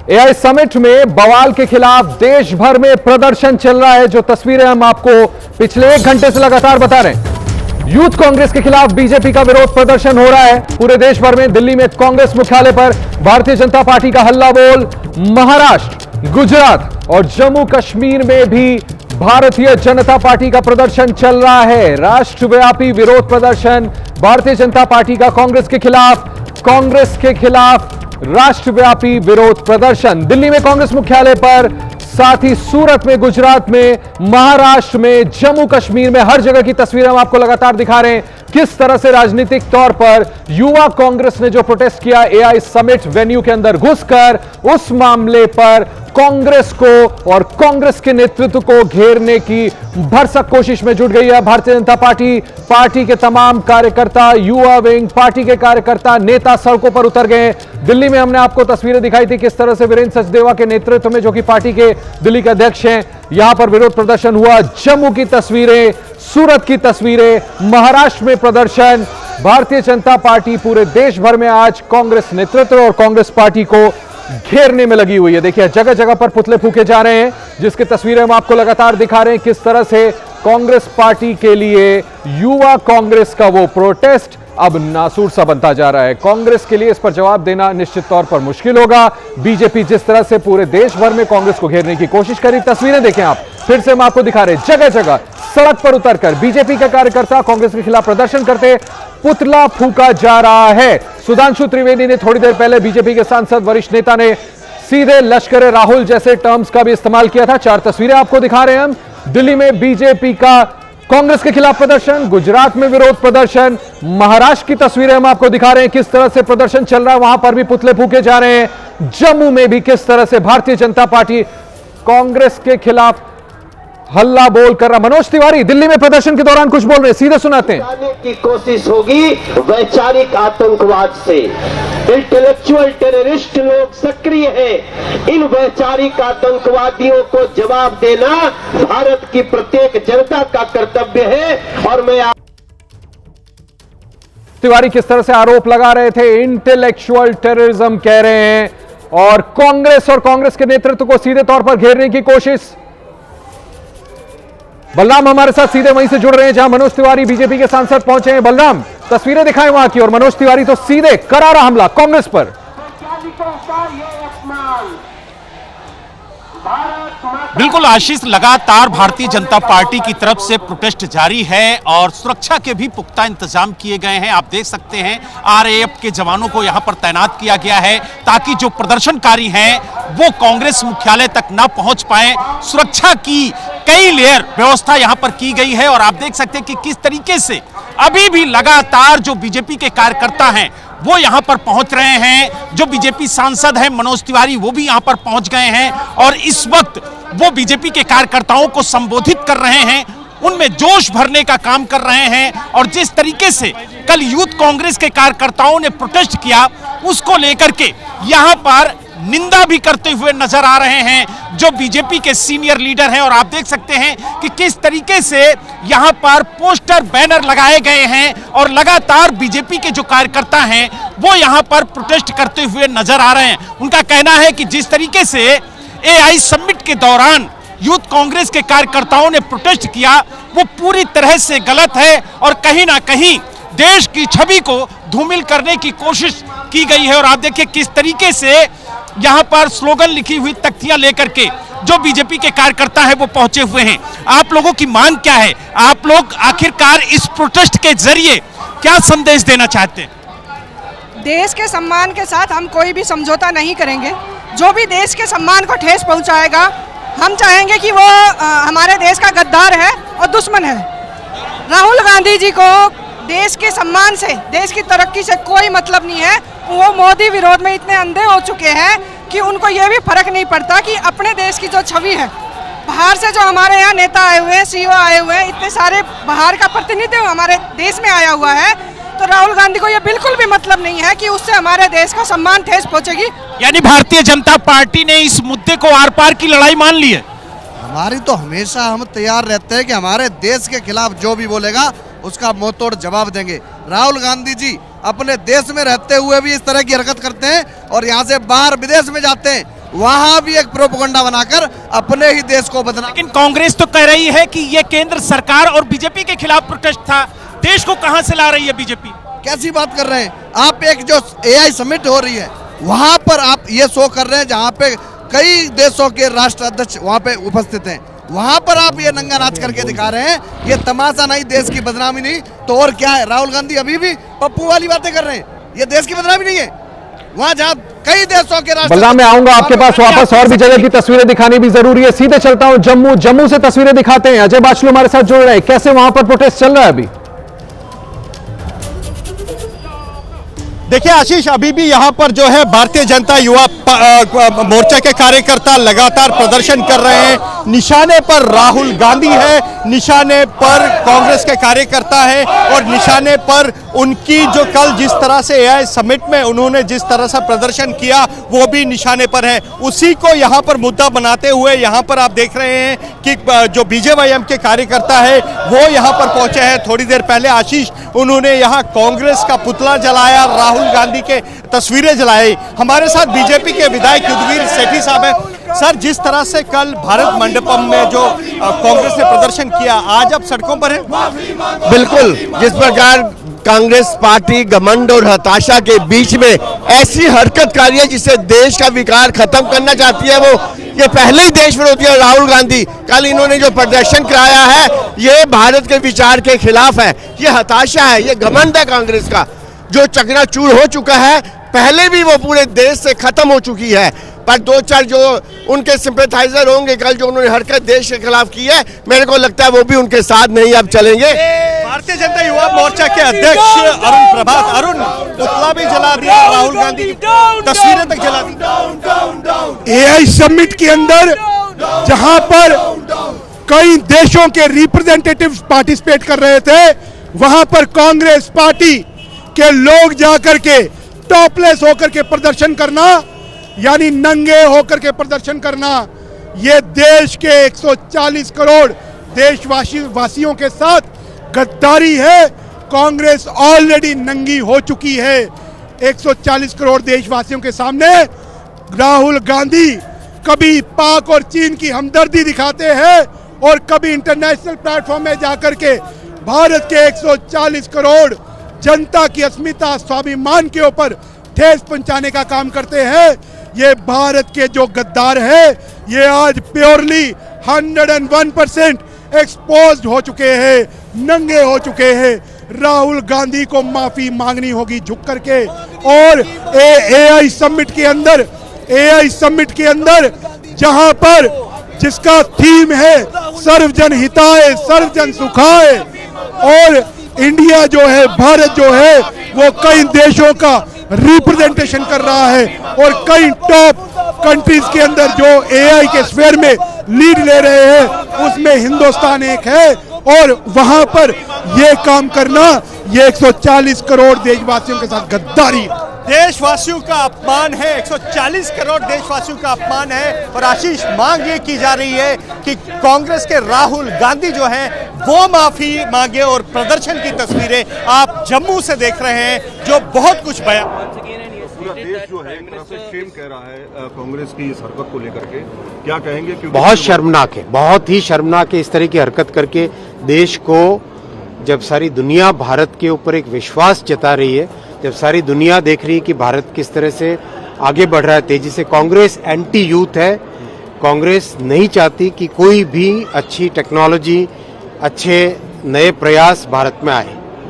AI summit में बवाल के खिलाफ देश भर में प्रदर्शन चल रहा है। जो तस्वीरें हम आपको पिछले 1 घंटे से लगातार बता रहे हैं। यूथ कांग्रेस के खिलाफ बीजेपी का विरोध प्रदर्शन हो रहा है पूरे देश भर में। दिल्ली में कांग्रेस मुख्यालय पर भारतीय जनता पार्टी का हल्ला बोल। महाराष्ट्र, गुजरात और जम्मू कश्मीर में भी भारतीय जनता पार्टी का प्रदर्शन चल रहा है। राष्ट्रव्यापी विरोध प्रदर्शन भारतीय जनता पार्टी का कांग्रेस के खिलाफ राष्ट्रव्यापी विरोध प्रदर्शन दिल्ली में कांग्रेस मुख्यालय पर, साथ ही सूरत में, गुजरात में, महाराष्ट्र में, जम्मू कश्मीर में, हर जगह की तस्वीरें हम आपको लगातार दिखा रहे हैं। किस तरह से राजनीतिक तौर पर युवा कांग्रेस ने जो प्रोटेस्ट किया एआई समिट वेन्यू के अंदर घुसकर, उस मामले पर कांग्रेस को और कांग्रेस के नेतृत्व को घेरने की भरसक कोशिश में जुट गई है भारतीय जनता पार्टी के तमाम कार्यकर्ता, युवा विंग, पार्टी के कार्यकर्ता, नेता सड़कों पर उतर गए। दिल्ली में हमने आपको तस्वीरें दिखाई थी किस तरह से वीरेंद्र सचदेवा के नेतृत्व में, जो कि पार्टी के दिल्ली के अध्यक्ष हैं, यहां पर विरोध प्रदर्शन हुआ। जम्मू की तस्वीरें, सूरत की तस्वीरें, महाराष्ट्र में प्रदर्शन। भारतीय जनता पार्टी पूरे देश भर में आज कांग्रेस नेतृत्व और कांग्रेस पार्टी को घेरने में लगी हुई है। देखिए जगह जगह पर पुतले फूके जा रहे हैं, जिसकी तस्वीरें हम आपको लगातार दिखा रहे हैं। किस तरह से कांग्रेस पार्टी के लिए युवा कांग्रेस का वो प्रोटेस्ट अब नासूर सा बनता जा रहा है। कांग्रेस के लिए इस पर जवाब देना निश्चित तौर पर मुश्किल होगा। बीजेपी जिस तरह से पूरे देश भर में कांग्रेस को घेरने की कोशिश करी, तस्वीरें देखें आप, फिर से हम आपको दिखा रहे हैं। जगह जगह सड़क पर उतरकर बीजेपी के कार्यकर्ता कांग्रेस के खिलाफ प्रदर्शन करते पुतला फूका जा रहा है। सुधांशु त्रिवेदी ने थोड़ी देर पहले, बीजेपी के सांसद वरिष्ठ नेता ने सीधे लश्कर राहुल जैसे टर्म्स का भी इस्तेमाल किया था। 4 तस्वीरें आपको दिखा रहे हैं हम। दिल्ली में बीजेपी का कांग्रेस के खिलाफ प्रदर्शन, गुजरात में विरोध प्रदर्शन, महाराष्ट्र की तस्वीरें हम आपको दिखा रहे हैं किस तरह से प्रदर्शन चल रहा है, वहां पर भी पुतले फूके जा रहे हैं। जम्मू में भी किस तरह से भारतीय जनता पार्टी कांग्रेस के खिलाफ हल्ला बोल कर रहा। मनोज तिवारी दिल्ली में प्रदर्शन के दौरान कुछ बोल रहे हैं, सीधे सुनाते हैं। की कोशिश होगी वैचारिक आतंकवाद से। इंटेलेक्चुअल टेररिस्ट लोग सक्रिय हैं। इन वैचारिक आतंकवादियों को जवाब देना भारत की प्रत्येक जनता का कर्तव्य है। और मैं तिवारी किस तरह से आरोप लगा रहे थे, इंटेलेक्चुअल टेररिज्म कह रहे हैं, और कांग्रेस के नेतृत्व को सीधे तौर पर घेरने की कोशिश। बलराम हमारे साथ सीधे वहीं से जुड़ रहे हैं जहां मनोज तिवारी बीजेपी के सांसद पहुंचे हैं। बलराम, तस्वीरें दिखाएं वहां की, और मनोज तिवारी तो सीधे करारा हमला कांग्रेस पर। बिल्कुल आशीष, लगातार भारतीय जनता पार्टी की तरफ से प्रोटेस्ट जारी है और सुरक्षा के भी पुख्ता इंतजाम किए गए हैं। आप देख सकते हैं आरएएफ के जवानों को यहां पर तैनात किया गया है ताकि जो प्रदर्शनकारी हैं वो कांग्रेस मुख्यालय तक ना पहुंच पाए। सुरक्षा की कई लेयर व्यवस्था यहां पर की गई है और आप देख सकते हैं कि किस तरीके से अभी भी लगातार जो बीजेपी के कार्यकर्ता हैं वो यहां पर पहुंच रहे हैं। जो बीजेपी सांसद हैं मनोज तिवारी, वो भी यहां पर पहुंच गए हैं और इस वक्त वो बीजेपी के कार्यकर्ताओं को संबोधित कर रहे हैं, उनमें जोश भरने का काम कर रहे हैं। और जिस तरीके से कल यूथ कांग्रेस के कार्यकर्ताओं ने प्रोटेस्ट किया, उसको लेकर के यहां पर निंदा भी करते हुए नजर आ रहे हैं जो बीजेपी के सीनियर लीडर हैं। और आप देख सकते हैं कि किस तरीके से यहां पर पोस्टर, बैनर लगाए गए हैं और लगातार बीजेपी के जो कार्यकर्ता हैं वो यहां पर प्रोटेस्ट करते हुए नजर आ रहे हैं। उनका कहना है कि जिस तरीके से एआई समिट के दौरान यूथ कांग्रेस के कार्यकर्ताओं ने प्रोटेस्ट किया वो पूरी तरह से गलत है और कहीं ना कहीं देश की छवि को धूमिल करने की कोशिश की गई है। और आप देखिए किस तरीके से यहां पर स्लोगन लिखी हुई तख्तियां लेकर के जो बीजेपी के कार्यकर्ता हैं वो पहुंचे हुए हैं। आप लोगों की मांग क्या है? आप लोग आखिरकार इस प्रोटेस्ट के जरिए क्या संदेश देना चाहते हैं? देश के सम्मान के साथ हम कोई भी समझौता नहीं करेंगे। जो भी देश के सम्मान को ठेस पहुंचाएगा, हम चाहेंगे कि वो हमारे देश का गद्दार है और दुश्मन है। राहुल गांधी जी को देश के सम्मान से, देश की तरक्की से कोई मतलब नहीं है। वो मोदी विरोध में इतने अंधे हो चुके हैं कि उनको ये भी फर्क नहीं पड़ता कि अपने देश की जो छवि है, बाहर से जो हमारे यहाँ नेता आए हुए हैं, सीईओ आए हुए हैं, इतने सारे बाहर का प्रतिनिधित्व हमारे देश में आया हुआ है, तो राहुल गांधी को ये बिल्कुल भी मतलब नहीं है कि उससे हमारे देश का सम्मान ठेस पहुंचेगी। यानी भारतीय जनता पार्टी ने इस मुद्दे को आर पार की लड़ाई मान ली है। हमारी तो हमेशा हम तैयार रहते हैं कि हमारे देश के खिलाफ जो भी बोलेगा उसका मुंहतोड़ जवाब देंगे। राहुल गांधी जी अपने देश में रहते हुए भी इस तरह की हरकत करते हैं और यहाँ से बाहर विदेश में जाते हैं, वहां भी एक प्रोपेगेंडा बनाकर अपने ही देश को बदनाम। लेकिन कांग्रेस तो कह रही है कि ये केंद्र सरकार और बीजेपी के खिलाफ प्रोटेस्ट था, देश को कहां से ला रही है बीजेपी? कैसी बात कर रहे हैं आप? एक जो AI समिट हो रही है वहां पर आप ये शो कर रहे हैं जहां पे कई देशों के राष्ट्र अध्यक्ष वहां पे उपस्थित हैं, वहां पर आप ये नंगा नाच करके दिखा रहे हैं। ये तमाशा नहीं, देश की बदनामी नहीं तो और क्या है? राहुल गांधी अभी भी पप्पू वाली बातें कर रहे हैं, ये देश की बदनामी नहीं है? वहां जहां कई देशों के राष्ट्र। बलराम, मैं आऊंगा आपके पास वापस, और भी जगह की तस्वीरें दिखानी भी जरूरी है। सीधे चलता हूं जम्मू से तस्वीरें दिखाते हैं। अजय बाचलू हमारे साथ जुड़ रहे हैं, कैसे वहां पर प्रोटेस्ट चल रहा है अभी? देखिए आशीष, अभी भी यहाँ पर जो है भारतीय जनता युवा मोर्चा के कार्यकर्ता लगातार प्रदर्शन कर रहे हैं। निशाने पर राहुल गांधी है, निशाने पर कांग्रेस के कार्यकर्ता है और निशाने पर उनकी जो कल जिस तरह से AI समिट में उन्होंने जिस तरह से प्रदर्शन किया वो भी निशाने पर है। उसी को यहाँ पर मुद्दा बनाते हुए यहाँ पर आप देख रहे हैं कि जो BJYM के कार्यकर्ता है वो यहाँ पर पहुंचे हैं। थोड़ी देर पहले आशीष उन्होंने यहाँ कांग्रेस का पुतला जलाया, राहुल गांधी के तस्वीरें जलाई। हमारे साथ बीजेपी के विधायक युद्धवीर सेठी साहब हैं। सर, जिस तरह से कल भारत मंडपम में जो कांग्रेस ने प्रदर्शन किया, आज आप सड़कों पर हैं? बिल्कुल, जिस प्रकार कांग्रेस पार्टी घमंड और हताशा के बीच में ऐसी हरकत कर रही है जिससे देश का विकार खत्म करना चाहती है, वो ये पहले ही देश विरोधी है राहुल गांधी। कल इन्होंने जो प्रदर्शन कराया है ये भारत के विचार के खिलाफ है, ये हताशा है, ये घमंड है कांग्रेस का जो चकनाचूर हो चुका है। पहले भी वो पूरे देश से खत्म हो चुकी है, पर दो चार जो उनके सिंपैथाइजर होंगे कल जो उन्होंने हरकत देश के खिलाफ की है, मेरे को लगता है वो भी उनके साथ नहीं अब चलेंगे। भारतीय जनता युवा मोर्चा के अध्यक्ष अरुण प्रभात, अरुण पुतला भी जला दिया, राहुल गांधी की तस्वीरें तक जला दी। AI समिट के अंदर जहां पर कई देशों के रिप्रेजेंटेटिव्स पार्टिसिपेट कर रहे थे, वहां पर कांग्रेस पार्टी के लोग जाकर के टॉपलेस होकर के प्रदर्शन करना, यानी नंगे होकर के प्रदर्शन करना, ये देश के 140 करोड़ देशवासियों के साथ गद्दारी है। कांग्रेस ऑलरेडी नंगी हो चुकी है 140 करोड़ देशवासियों के सामने। राहुल गांधी कभी पाक और चीन की हमदर्दी दिखाते हैं और कभी इंटरनेशनल प्लेटफॉर्म में जाकर के भारत के 140 करोड़ जनता की अस्मिता स्वाभिमान के ऊपर ठेस पहुंचाने का काम करते हैं। ये भारत के जो गद्दार है ये आज प्योरली 101% एक्सपोज्ड हो चुके हैं, नंगे हो चुके हैं। राहुल गांधी को माफी मांगनी होगी झुक करके। और AI समिट के अंदर जहां पर जिसका थीम है सर्वजन हिताय सर्वजन सुखाय, और इंडिया जो है, भारत जो है, वो कई देशों का रिप्रेजेंटेशन कर रहा है और कई टॉप कंट्रीज के अंदर जो AI के स्फीयर में लीड ले रहे हैं उसमें हिंदुस्तान एक है। और वहां पर ये काम करना ये 140 करोड़ देशवासियों के साथ गद्दारी है, देशवासियों का अपमान है, 140 करोड़ देशवासियों का अपमान है। और आशीष, मांग ये की जा रही है कि कांग्रेस के राहुल गांधी जो हैं वो माफी मांगे। और प्रदर्शन की तस्वीरें आप जम्मू से देख रहे हैं जो बहुत कुछ बयान। पूरा देश जो है एक तरह से शेम कह रहा है कांग्रेस की इस हरकत को लेकर के, क्या कहेंगे? क्योंकि बहुत शर्मनाक है, बहुत ही शर्मनाक है इस तरह की हरकत करके। देश को जब सारी दुनिया भारत के ऊपर एक विश्वास जता रही है, जब सारी दुनिया देख रही है कि भारत किस तरह से आगे बढ़ रहा है तेजी से, कांग्रेस एंटी यूथ है। कांग्रेस नहीं चाहती कि कोई भी अच्छी टेक्नोलॉजी, अच्छे नए प्रयास भारत में आए।